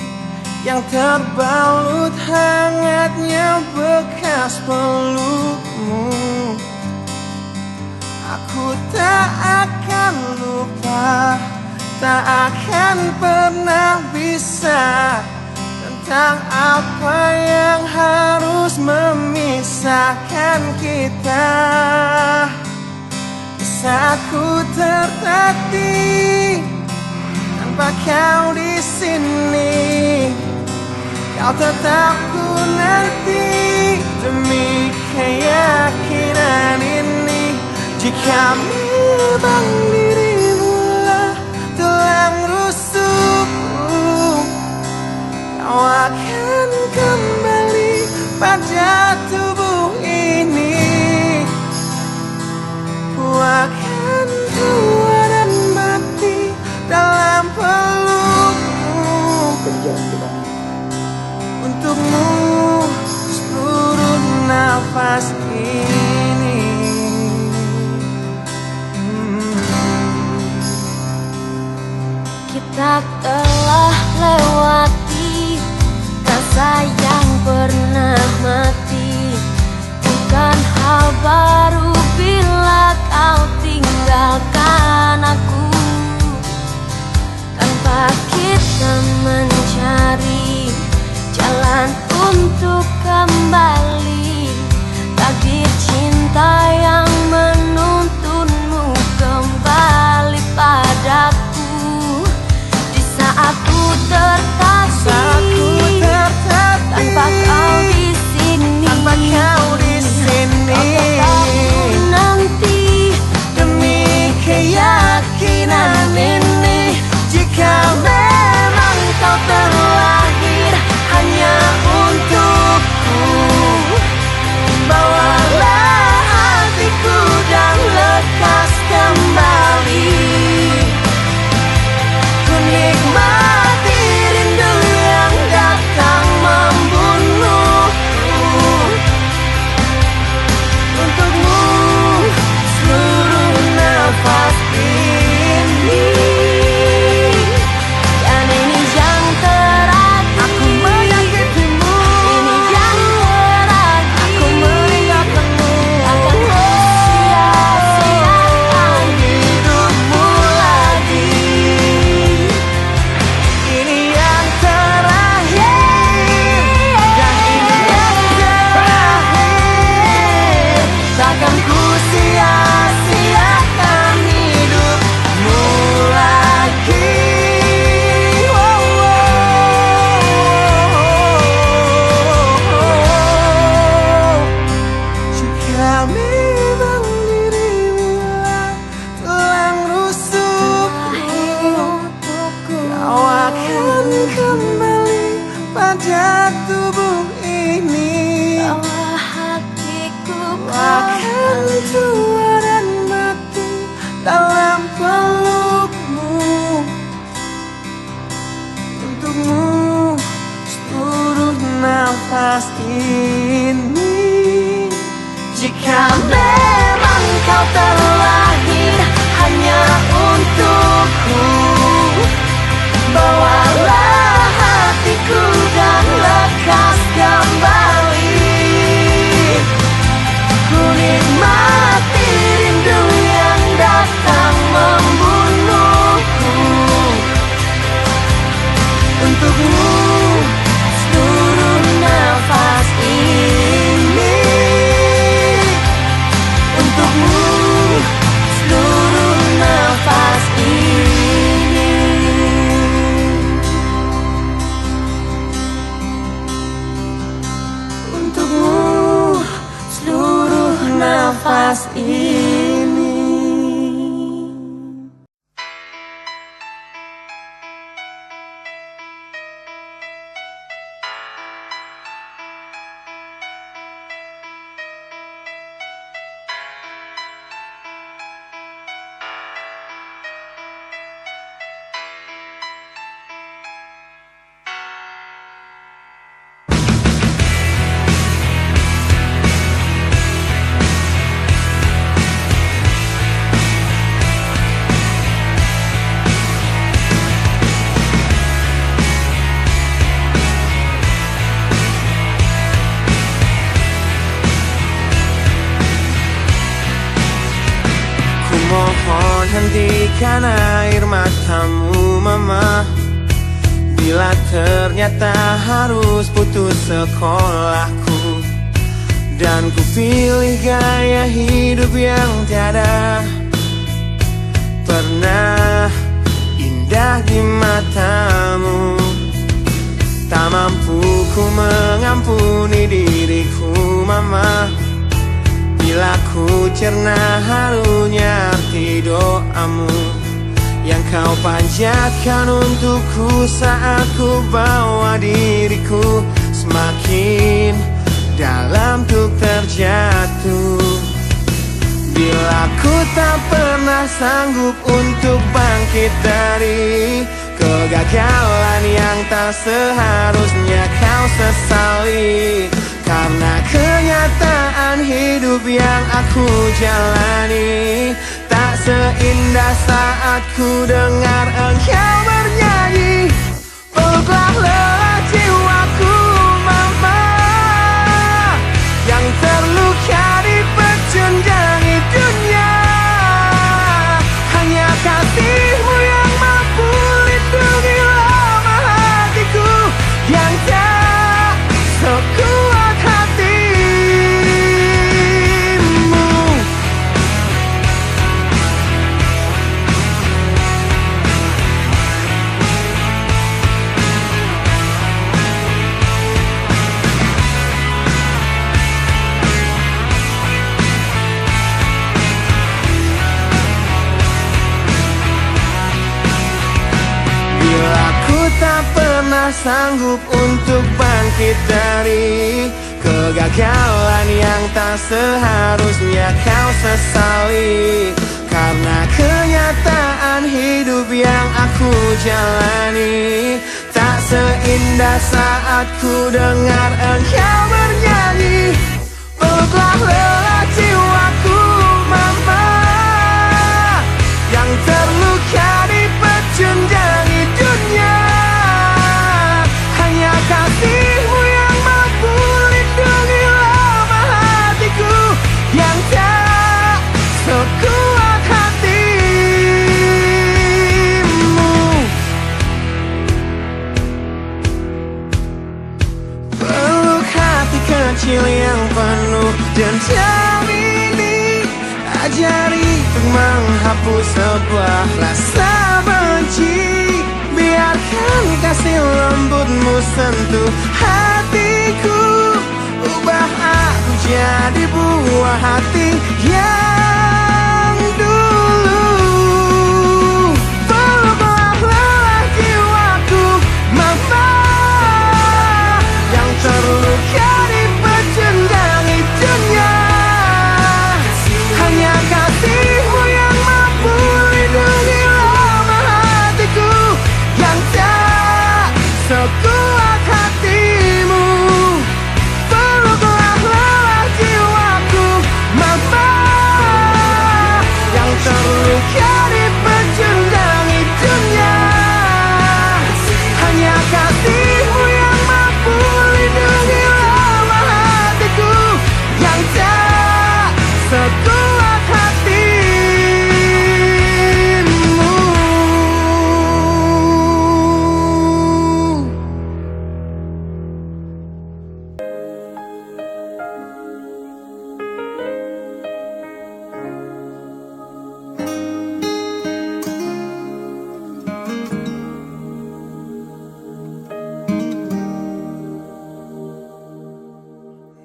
yang terbalut hangatnya bekas pelukmu. Aku tak akan lupa, tak akan pernah bisa, tentang apa yang harus memisahkan kita. Di saat ku tertatih tanpa kau di sini, kau tetap ku nanti demi keyakinan ini. Jika memang dirimu lah tulang rusukku, kau akan kembali pada tubuh ini. Ku akan tua dan mati dalam pelukmu, untukmu seluruh nafas ini. tubuh ini. Bawa hatiku Akan tua dan mati dalam pelukmu. Untukmu seluruh nafas ini. Jika memang kau terlahir hanya untukku, bawalah hatiku dan lekas kembali. Ku nikmati rindu yang datang membunuhku. Untukmu seluruh nafas ini. Untukmu seluruh nafas ini. Untukmu seluruh nafas ini. Mohon hentikan air matamu mama. Bila ternyata harus putus sekolahku, dan ku pilih gaya hidup yang tiada pernah indah di matamu. Tak mampu ku mengampuni diriku mama. Bila ku cerna harunya arti doamu yang kau panjatkan untukku saat ku bawa diriku semakin dalam untuk terjatuh. Bila ku tak pernah sanggup untuk bangkit dari kegagalan yang tak seharusnya kau sesali. Karena kenyataan hidup yang aku jalani tak seindah saat ku dengar engkau bernyanyi. Peluklah lelah jiwaku mama, yang terluka di pecundangi dunia. Hanya kasihmu yang mampu lindungi lama hatiku yang tak sekuat hatimu. Bila ku tak pernah sanggup untuk bangkit dari kegagalan yang tak seharusnya kau sesali. Karena kenyataan hidup yang aku jalani tak seindah saat ku dengar engkau bernyanyi. Peluklah lelah jiwaku mama, yang terluka di pecundangi dunia. Hanya kasihmu yang mampu lindungi lama hatiku yang tak sekuat hatimu. Peluk hati kecil yang penuh dendam ini. Ajari untuk menghapus sebuah rasa benci. Biarkan kasih lembutmu sentuh hatiku. Ubah aku jadi buah hati yang dulu. Peluklah lelah jiwaku mama, yang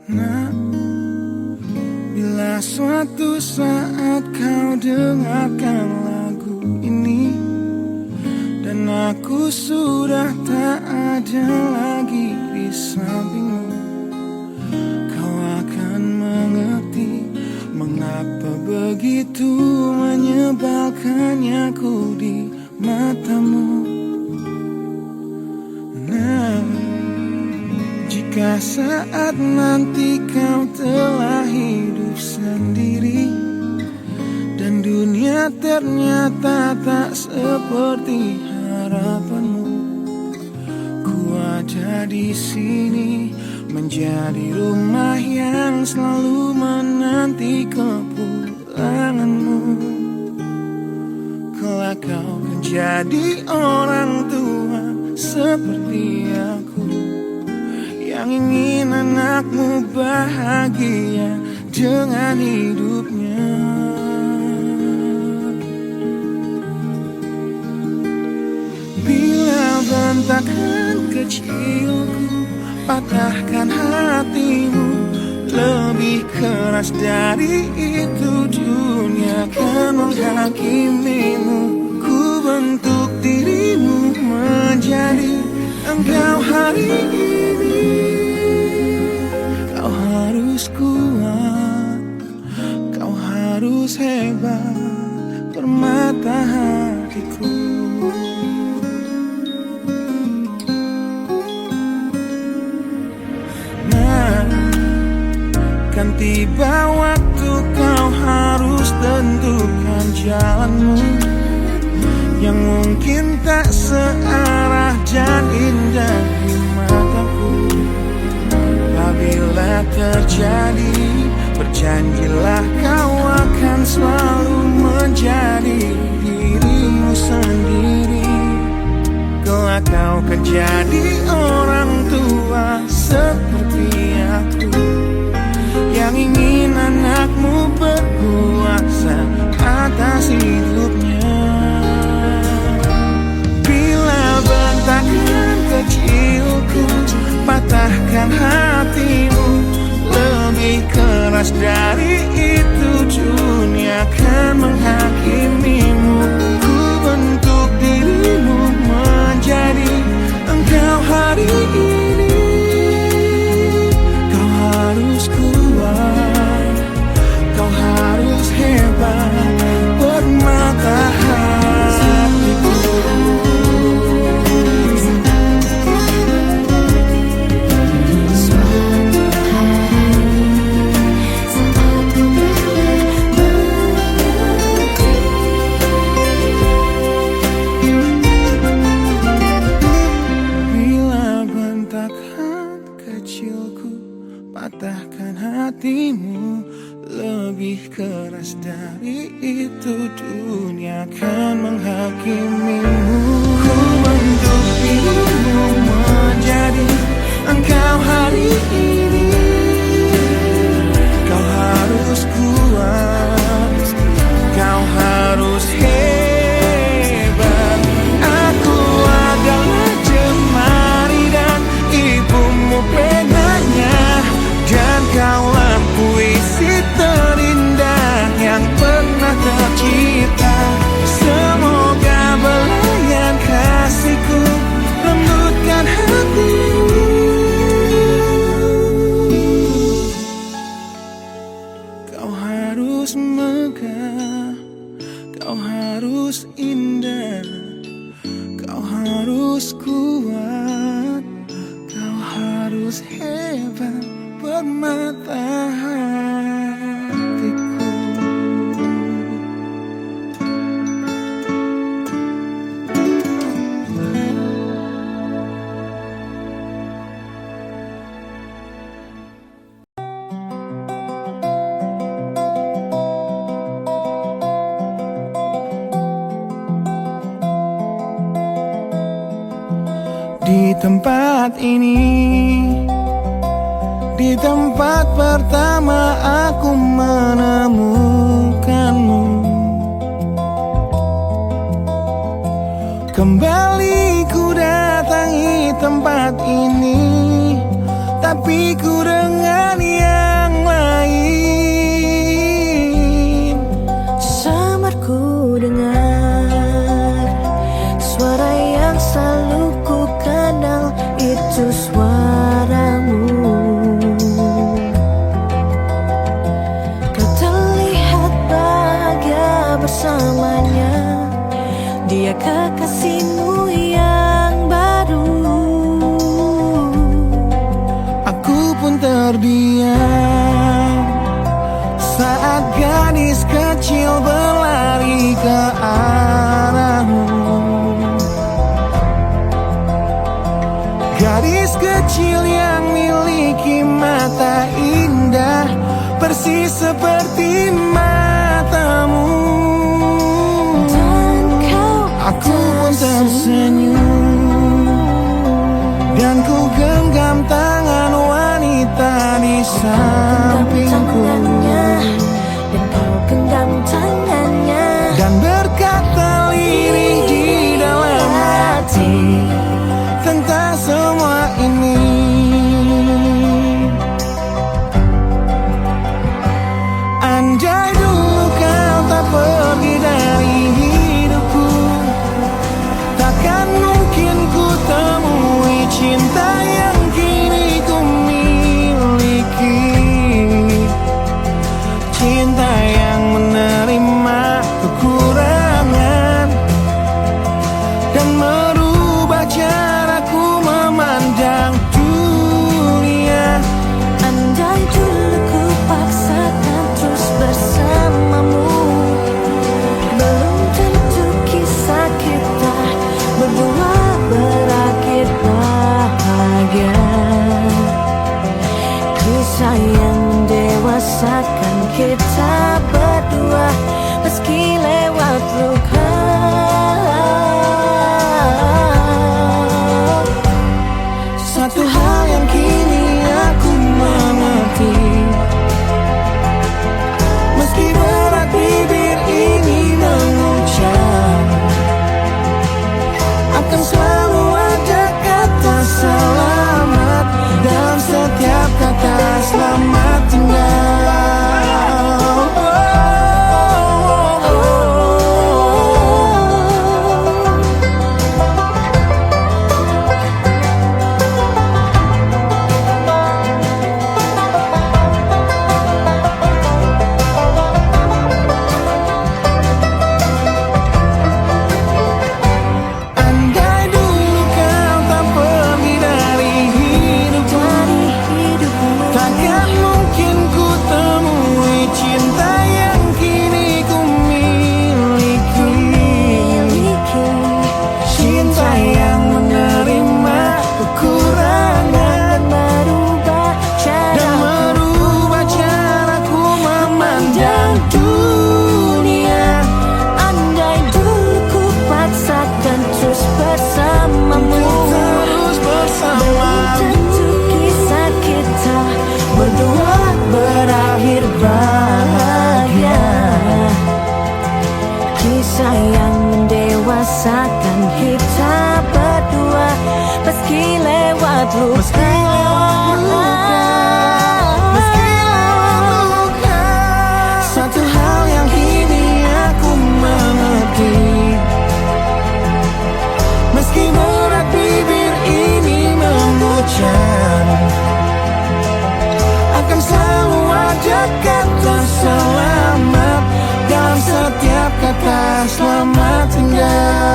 Nah, bila suatu saat kau dengarkan lagu ini dan aku sudah tak ada lagi di sampingmu, kau akan mengerti mengapa begitu menyebalkannya ku di matamu. Nah, jika saat nanti kau telah hidup sendiri dan dunia ternyata tak seperti harapanmu, ku ada di sini menjadi rumah yang selalu menanti kepulanganmu. Kelak kau akan jadi orang tua seperti aku yang ingin anakmu bahagia dengan hidupnya. Bila bentakan kecilku patahkan hatimu, lebih keras dari itu dunia akan menghakimimu. Ku bentuk dirimu menjadi engkau hari ini. Kau harus kuat, kau harus hebat, permata hatiku. Nah, kan tiba waktu kau harus tentukan jalanmu yang mungkin tak searah dan indah di mataku. Apabila terjadi, berjanjilah kau akan selalu menjadi dirimu sendiri. Kelak kau akan jadi orang tua seperti aku yang ingin anakmu berkuasa atas hidupnya. Bentakan kecilku patahkan hatimu, lebih keras dari itu dunia akan menghakimimu. Ku bentuk dirimu menjadi engkau hari ini. Kau harus kuat, kau harus hebat, permata hatiku. Patahkan hatimu, lebih keras dari itu dunia akan menghakimimu. Ku bentuk dirimu menjadi engkau hari ini. Kau harus kuat, kau harus hebat. Aku adalah jemari dan ibumu penanya, dan kaulah puisi terindah yang pernah tercipta. Semoga belayan kasihku lembutkan hatimu. Kau harus megah, kau harus indah, kau harus kuat, kau harus hebat, permata hatiku. Di tempat ini, di tempat pertama aku menemukanmu, kembali ku datangi tempat ini, tapi ku dengan pun terdiam saat gadis kecil berlari ke arahmu. Gadis kecil yang miliki mata indah persis seperti matamu. Aku pun tersenyum dan ku genggam tangan wanita di sampingku. Dan kau genggam tangannya Dan berkata lirih di dalam hati tentang semua ini. Andai dulu kau tak pergi dari hidupku, takkan mungkin ku temui cinta yang kini ku miliki. Cinta yang menerima kekurangan dan merubah caraku memandang dunia. Andai dulu ku paksakan terus bersamamu, belum tentu kisah kita berdua berakhir bahagia. Kisah yang mendewasakan kita berdua meski lewat luka. Satu hal yang kini aku mengerti, meski berat bibir ini mengucap, akan selalu ada kata selamat dalam setiap kata selamat tinggal. Andai dulu kau tak pergi dari hidupku, takkan mungkin ku temui cinta yang kini ku miliki. Cinta yang menerima kekurangan dan merubah caraku memandang dunia. Andai dulu ku paksakan terus bersamamu, Terus bersama tentu kisah kita berdua berakhir bahagia. Kisah yang mendewasakan kita berdua meski lewat luka. Satu hal yang kini aku mengerti, meski berat bibir ini mengucap, akan selalu ada kata selamat dalam setiap kata selamat tinggal.